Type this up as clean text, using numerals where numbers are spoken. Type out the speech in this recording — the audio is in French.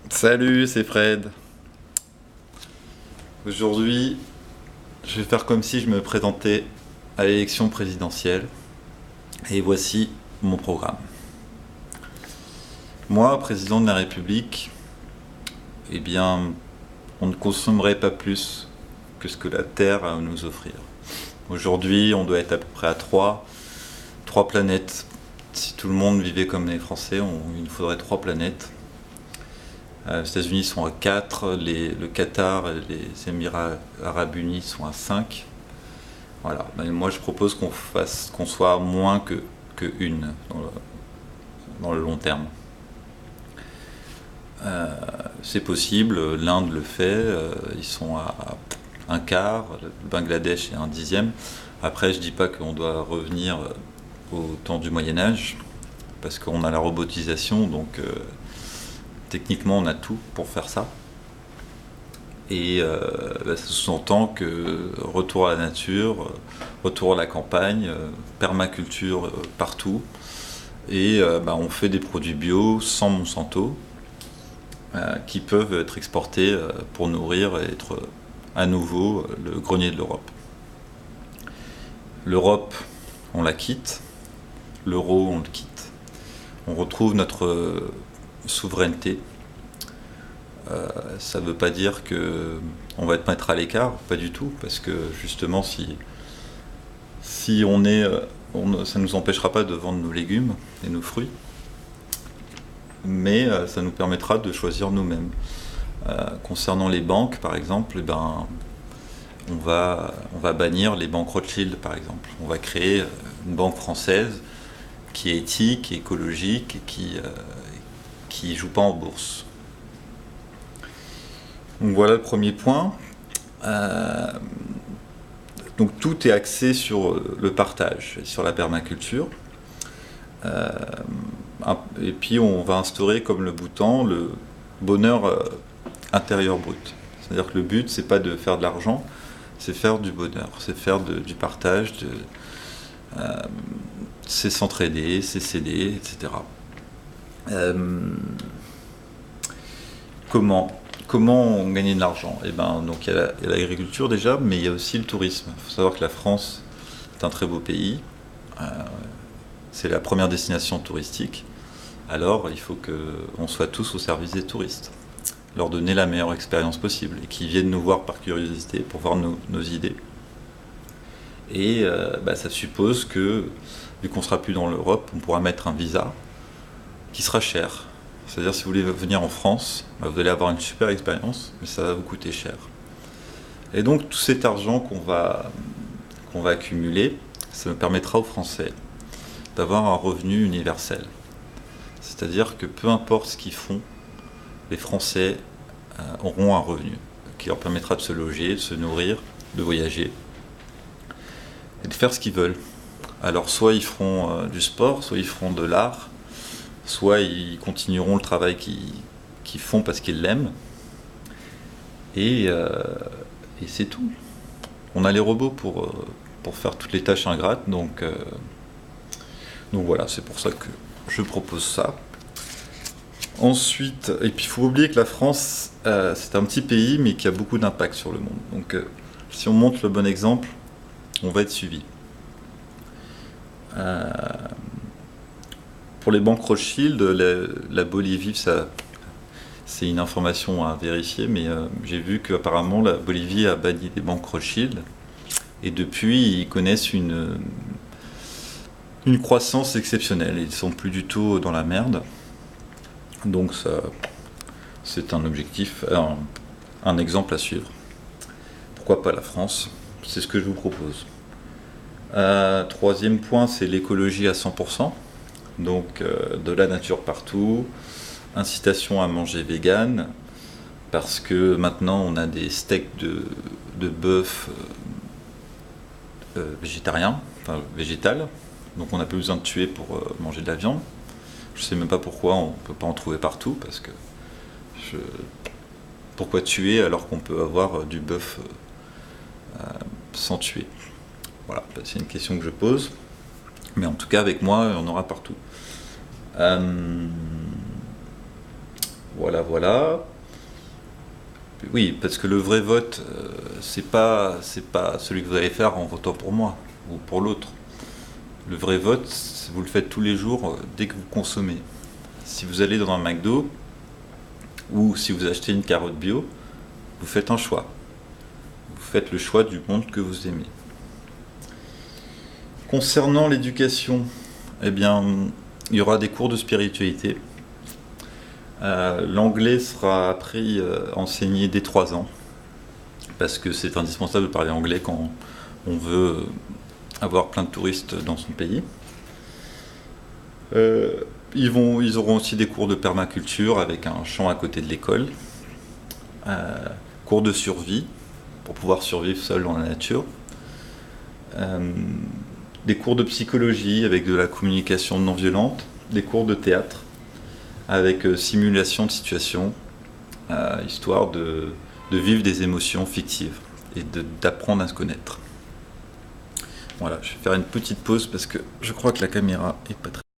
Salut, c'est Fred. Aujourd'hui, je vais faire comme si je me présentais à l'élection présidentielle. Et voici mon programme. Moi, président de la République, eh bien, on ne consommerait pas plus que ce que la Terre a à nous offrir. Aujourd'hui, on doit être à peu près à trois planètes. Si tout le monde vivait comme les Français, il nous faudrait 3 planètes. Les États-Unis sont à 4, le Qatar et les Émirats arabes unis sont à 5. Voilà. Mais moi, je propose qu'on soit à moins que une dans le long terme. C'est possible, l'Inde le fait, ils sont à un quart, le Bangladesh est un dixième. Après, je dis pas qu'on doit revenir au temps du Moyen Âge, parce qu'on a la robotisation, donc techniquement on a tout pour faire ça. Et ça sous-entend que retour à la nature, retour à la campagne, permaculture partout. Et on fait des produits bio sans Monsanto qui peuvent être exportés pour nourrir et être à nouveau le grenier de l'Europe. L'Europe, on la quitte. L'euro, on le quitte. On retrouve notre souveraineté. Ça ne veut pas dire qu'on va être mettre à l'écart, pas du tout, parce que justement, si on est, ça ne nous empêchera pas de vendre nos légumes et nos fruits, mais ça nous permettra de choisir nous-mêmes. Concernant les banques, par exemple, on va bannir les banques Rothschild, par exemple. On va créer une banque française qui est éthique, écologique et qui joue pas en bourse. Donc voilà le premier point. Donc tout est axé sur le partage, sur la permaculture. Et puis on va instaurer, comme le Bhoutan, le bonheur intérieur brut. C'est-à-dire que le but, c'est pas de faire de l'argent, c'est faire du bonheur, c'est faire du partage, c'est s'entraider, c'est s'aider, etc. Comment gagner de l'argent? Donc il y a l'agriculture déjà, mais il y a aussi le tourisme. Il faut savoir que la France est un très beau pays. C'est la première destination touristique. Alors il faut qu'on soit tous au service des touristes, leur donner la meilleure expérience possible et qu'ils viennent nous voir par curiosité pour voir nos idées. Et ça suppose que, vu qu'on ne sera plus dans l'Europe, on pourra mettre un visa qui sera cher. C'est-à-dire, si vous voulez venir en France, vous allez avoir une super expérience, mais ça va vous coûter cher. Et donc, tout cet argent qu'on va accumuler, ça permettra aux Français d'avoir un revenu universel. C'est-à-dire que peu importe ce qu'ils font, les Français auront un revenu qui leur permettra de se loger, de se nourrir, de voyager et de faire ce qu'ils veulent. Alors, soit ils feront du sport, soit ils feront de l'art, soit ils continueront le travail qu'ils font parce qu'ils l'aiment. Et c'est tout. On a les robots pour faire toutes les tâches ingrates, donc voilà, c'est pour ça que je propose ça. Ensuite, et puis il faut oublier que la France, c'est un petit pays, mais qui a beaucoup d'impact sur le monde. Donc si on montre le bon exemple, on va être suivi. Pour les banques Rothschild, la Bolivie, c'est une information à vérifier, mais j'ai vu qu'apparemment la Bolivie a banni les banques Rothschild, et depuis ils connaissent une croissance exceptionnelle, ils ne sont plus du tout dans la merde. Donc ça, c'est un objectif, un exemple à suivre. Pourquoi pas la France? C'est ce que je vous propose. Troisième point, c'est l'écologie à 100%. Donc de la nature partout, incitation à manger vegan, parce que maintenant on a des steaks de bœuf végétarien, enfin végétal, donc on n'a plus besoin de tuer pour manger de la viande. Je sais même pas pourquoi on peut pas en trouver partout, parce que pourquoi tuer alors qu'on peut avoir du bœuf sans tuer? Voilà, c'est une question que je pose. Mais en tout cas, avec moi, on aura partout. Voilà, voilà. Oui, parce que le vrai vote, c'est pas celui que vous allez faire en votant pour moi ou pour l'autre. Le vrai vote, vous le faites tous les jours dès que vous consommez. Si vous allez dans un McDo ou si vous achetez une carotte bio, vous faites un choix. Vous faites le choix du monde que vous aimez. Concernant l'éducation, eh bien, il y aura des cours de spiritualité. L'anglais sera appris, enseigné dès 3 ans, parce que c'est indispensable de parler anglais quand on veut avoir plein de touristes dans son pays. Ils auront aussi des cours de permaculture avec un champ à côté de l'école, cours de survie pour pouvoir survivre seul dans la nature, des cours de psychologie avec de la communication non violente, des cours de théâtre avec simulation de situation, histoire de vivre des émotions fictives et d'apprendre à se connaître. Voilà, je vais faire une petite pause parce que je crois que la caméra est pas très